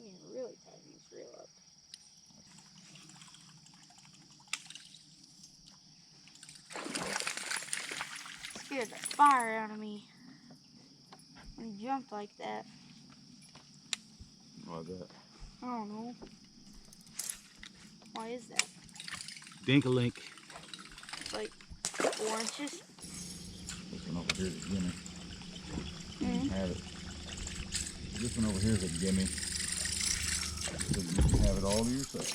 You need to really tighten this reel up. Scared the fire out of me when he jumped like that. Why that? I don't know. Why is that? Dink-a-link. It's like 4 inches. This one over here is a gimme. You Mm-hmm. can have it. This one over here is a gimme. So you can have it all to yourself.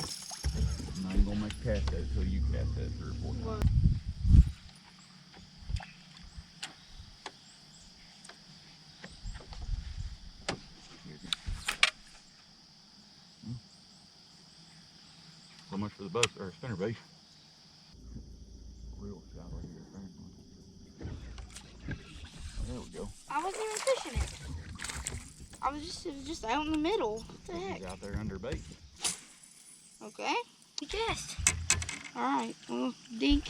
And I ain't gonna make a cast at it until you cast at it 3 or 4 times. What? So much for the buzz or spinnerbait. Real shallow here, apparently. Oh, there we go. I wasn't even fishing it. It was just out in the middle. What the heck? He's out there under bait. Okay. We cast. Alright, well, dink.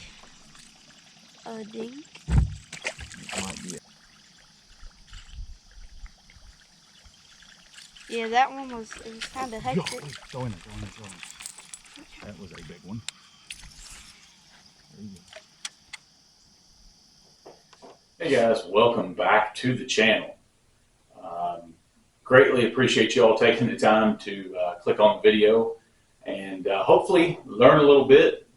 A dink. It might be it. Yeah, that one was kind of hectic. Go in it, go in it, go in it. That was a big one. There you go. Hey guys, welcome back to the channel. Greatly appreciate you all taking the time to click on the video and hopefully learn a little bit,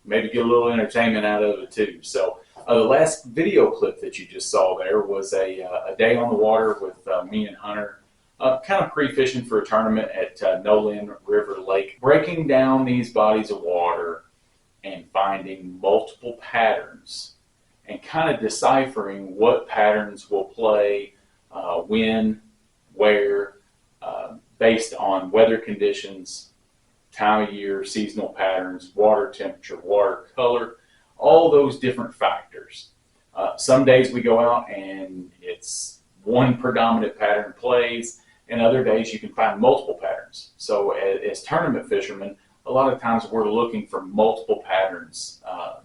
maybe get a little entertainment out of it too. So the last video clip that you just saw there was a day on the water with me and Hunter, kind of pre-fishing for a tournament at Nolan River Lake, breaking down these bodies of water and finding multiple patterns and kind of deciphering what patterns will play when, where, based on weather conditions, time of year, seasonal patterns, water temperature, water color, all those different factors. Some days we go out and it's one predominant pattern plays, and other days you can find multiple patterns. So as tournament fishermen, a lot of times we're looking for multiple patterns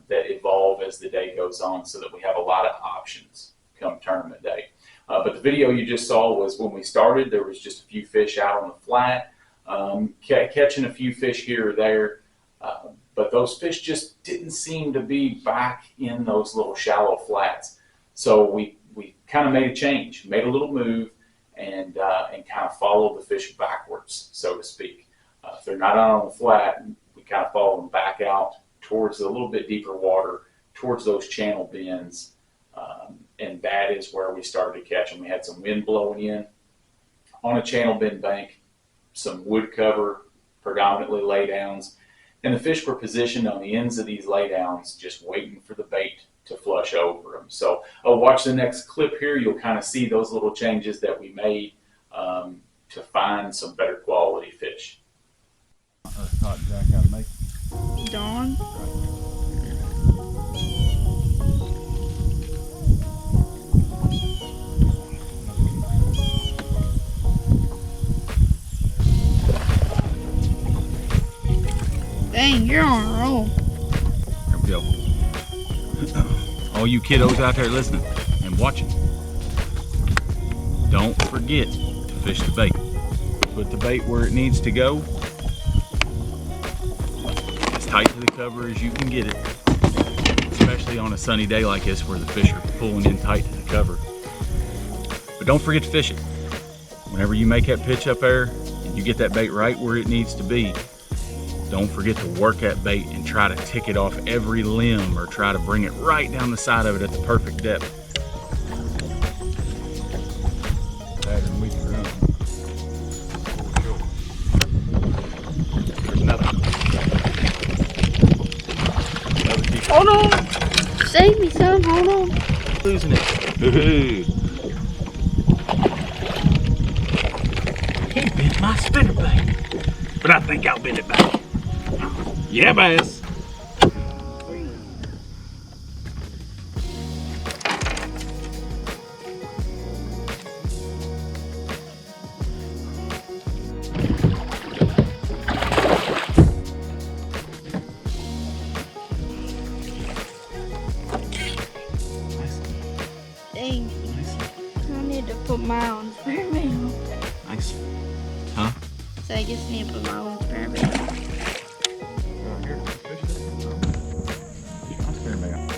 that evolve as the day goes on so that we have a lot of options come tournament day. But the video you just saw was when we started. There was just a few fish out on the flat, catching a few fish here or there, but those fish just didn't seem to be back in those little shallow flats. So we kind of made a change, made a little move, and kind of followed the fish backwards, so to speak. If they're not out on the flat, we kind of follow them back out towards a little bit deeper water, towards those channel bends, and that is where we started to catch them. We had some wind blowing in on a channel bend bank, some wood cover, predominantly laydowns, and the fish were positioned on the ends of these laydowns, just waiting for the bait to flush over them. So watch the next clip here. You'll kind of see those little changes that we made to find some better quality fish. Taught Jack how to make it. Dawn. Dang, you're on a roll. There we go. All you kiddos out there listening and watching, don't forget to fish the bait. Put the bait where it needs to go, as tight to the cover as you can get it, especially on a sunny day like this where the fish are pulling in tight to the cover. But don't forget to fish it. Whenever you make that pitch up there and you get that bait right where it needs to be, don't forget to work that bait and try to tick it off every limb or try to bring it right down the side of it at the perfect depth. Pattern we can run. There's another. Another piece. Hold on. Save me some. Hold on. Losing it. He bit my spinnerbait, but I think I'll bend it back. Yeah, bass. Dang. Nice. I need to put mine on the spinnerbait. Nice. Huh? So I just need to put my own spinner bait. Here, fish this one. I'll spin it out.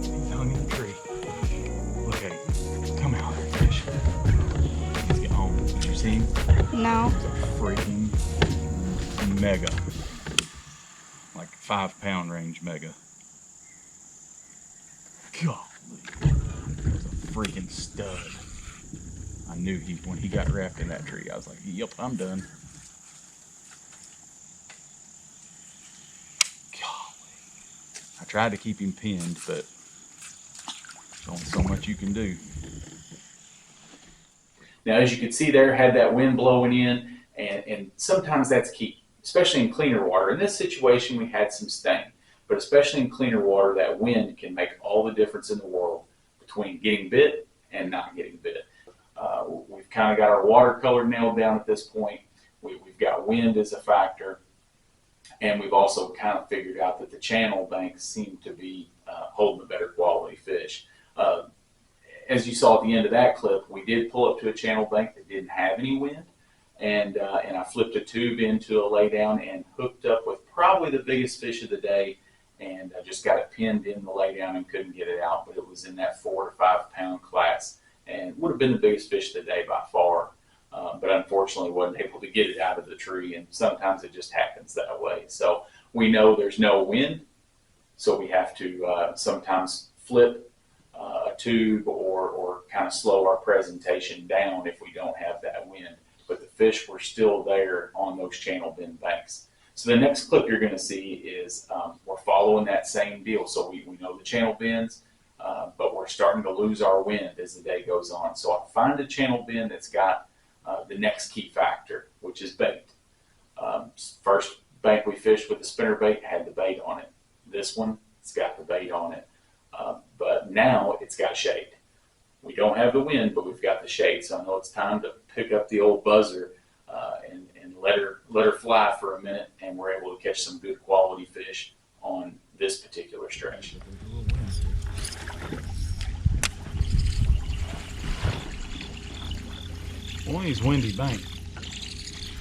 He's hung in the tree. Look at him. Come out there, fish. Let's get home. Did you see him? No. It's a freaking mega. Like 5 pound range mega. Golly. That's a freaking stud. I knew when he got wrapped in that tree, I was like, yep, I'm done. Golly. I tried to keep him pinned, but there's only so much you can do. Now, as you can see there, had that wind blowing in, and sometimes that's key, especially in cleaner water. In this situation, we had some stain, but especially in cleaner water, that wind can make all the difference in the world between getting bit and not getting bit. We've kind of got our watercolor nailed down at this point. We've got wind as a factor, and we've also kind of figured out that the channel banks seem to be holding a better quality fish. As you saw at the end of that clip, we did pull up to a channel bank that didn't have any wind, and I flipped a tube into a laydown and hooked up with probably the biggest fish of the day, and I just got it pinned in the laydown and couldn't get it out, but it was in that 4 to 5 pound class and would have been the biggest fish of the day by far, but unfortunately wasn't able to get it out of the tree, and sometimes it just happens that way. So we know there's no wind, so we have to sometimes flip a tube or kind of slow our presentation down if we don't have that wind. But the fish were still there on those channel bend banks. So the next clip you're going to see is we're following that same deal. So we know the channel bends, but we're starting to lose our wind as the day goes on. So I find a channel bend that's got the next key factor, which is bait. First bank we fished with the spinner bait had the bait on it. This one, it's got the bait on it. But now it's got shade. We don't have the wind, but we've got the shade. So I know it's time to pick up the old buzzer and let her fly for a minute, and we're able to catch some good quality fish on this particular stretch. One of these windy banks,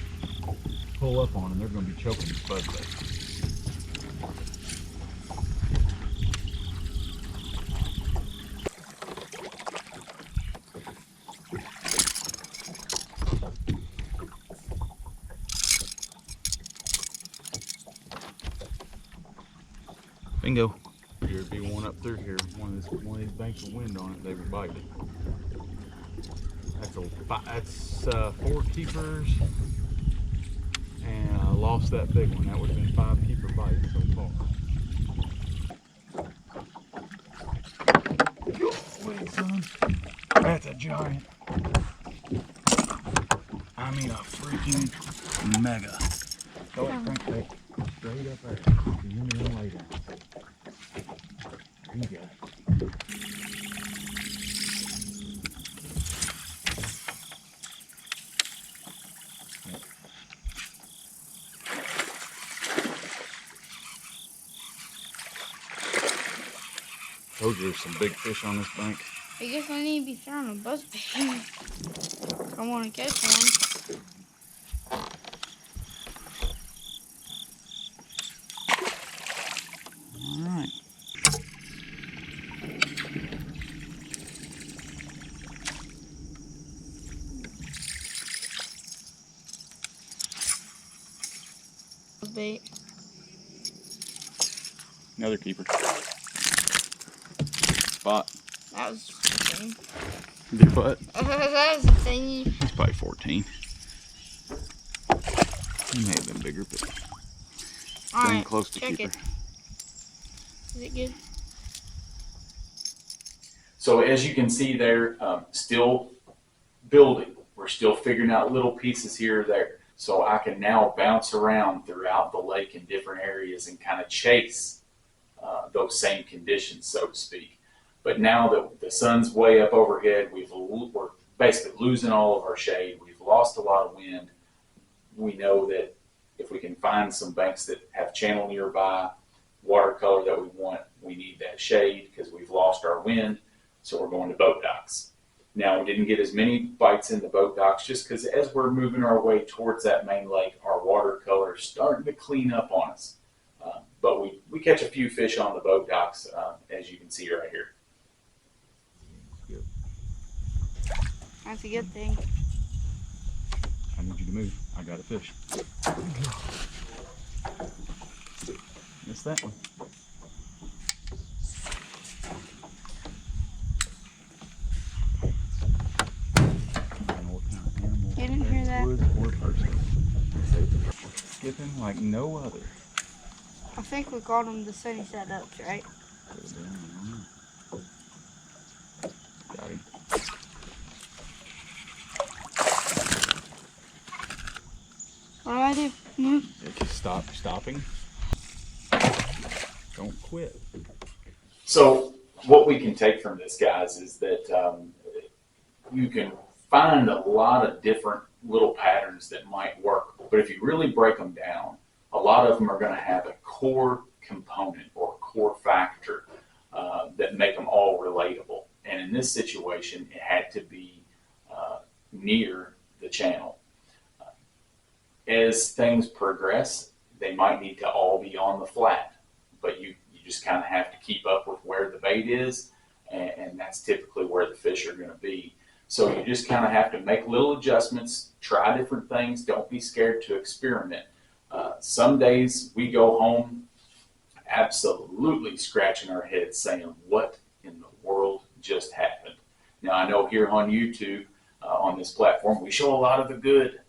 pull up on them, they're going to be choking the spud bait. Bingo. There'd be one up through here. One of these banks with wind on it, they would bite it. That's 4 keepers, and I lost that big one. That would have been 5 keeper bites so far. Wait, son. That's a giant. I mean a freaking mega. Throw it crankbait straight up there. You need to lay down. There you go. Told you there's some big fish on this bank. I guess I need to be throwing a buzz bait. I want to catch one. Alright. Buzz bait. Another keeper. Spot. That was a thing. Do what? That was a thing. It's probably 14. He may have been bigger, but All staying right, close to check keeper. it. Is it good? So as you can see there, still building. We're still figuring out little pieces here or there. So I can now bounce around throughout the lake in different areas and kind of chase those same conditions, so to speak. But now that the sun's way up overhead, we're basically losing all of our shade. We've lost a lot of wind. We know that if we can find some banks that have channel nearby, watercolor that we want, we need that shade because we've lost our wind. So we're going to boat docks. Now, we didn't get as many bites in the boat docks just because as we're moving our way towards that main lake, our watercolor is starting to clean up on us. But we catch a few fish on the boat docks, as you can see right here. That's a good thing. I need you to move. I got a fish. Missed that one. I don't know what kind of animal. You didn't hear that? Woods or person. Skipping like no other. I think we called them the sunny side ups, right? Got him. What do I do? Move. Just stopping. Don't quit. So what we can take from this, guys, is that you can find a lot of different little patterns that might work. But if you really break them down, a lot of them are going to have a core component or core factor that make them all relatable. And in this situation, it had to be near the channel. As things progress, they might need to all be on the flat, but you just kind of have to keep up with where the bait is, and that's typically where the fish are going to be. So you just kind of have to make little adjustments, try different things, don't be scared to experiment. Some days we go home absolutely scratching our heads saying, what in the world just happened? Now, I know here on YouTube, on this platform, we show a lot of the good,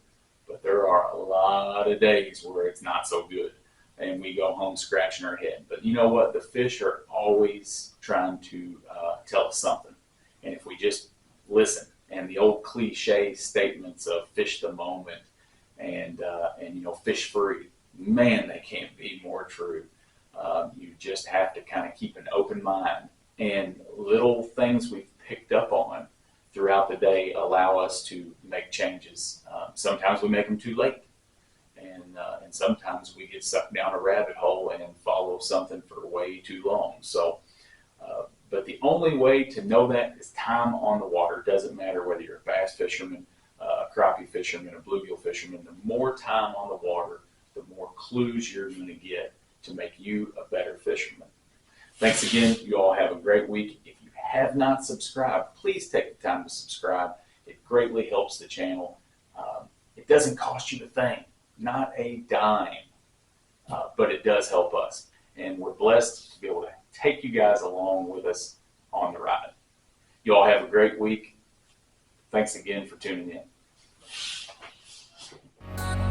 but there are a lot of days where it's not so good, and we go home scratching our head. But you know what? The fish are always trying to tell us something, and if we just listen, and the old cliche statements of fish the moment and fish free, man, they can't be more true. You just have to kind of keep an open mind, and little things we've picked up on throughout the day allow us to make changes. Sometimes we make them too late, and sometimes we get sucked down a rabbit hole and follow something for way too long. So, but the only way to know that is time on the water. It doesn't matter whether you're a bass fisherman, a crappie fisherman, a bluegill fisherman. The more time on the water, the more clues you're going to get to make you a better fisherman. Thanks again. You all have a great week. If you have not subscribed, please take the time to subscribe. It greatly helps the channel. It doesn't cost you a thing, not a dime, but it does help us. And we're blessed to be able to take you guys along with us on the ride. You all have a great week. Thanks again for tuning in.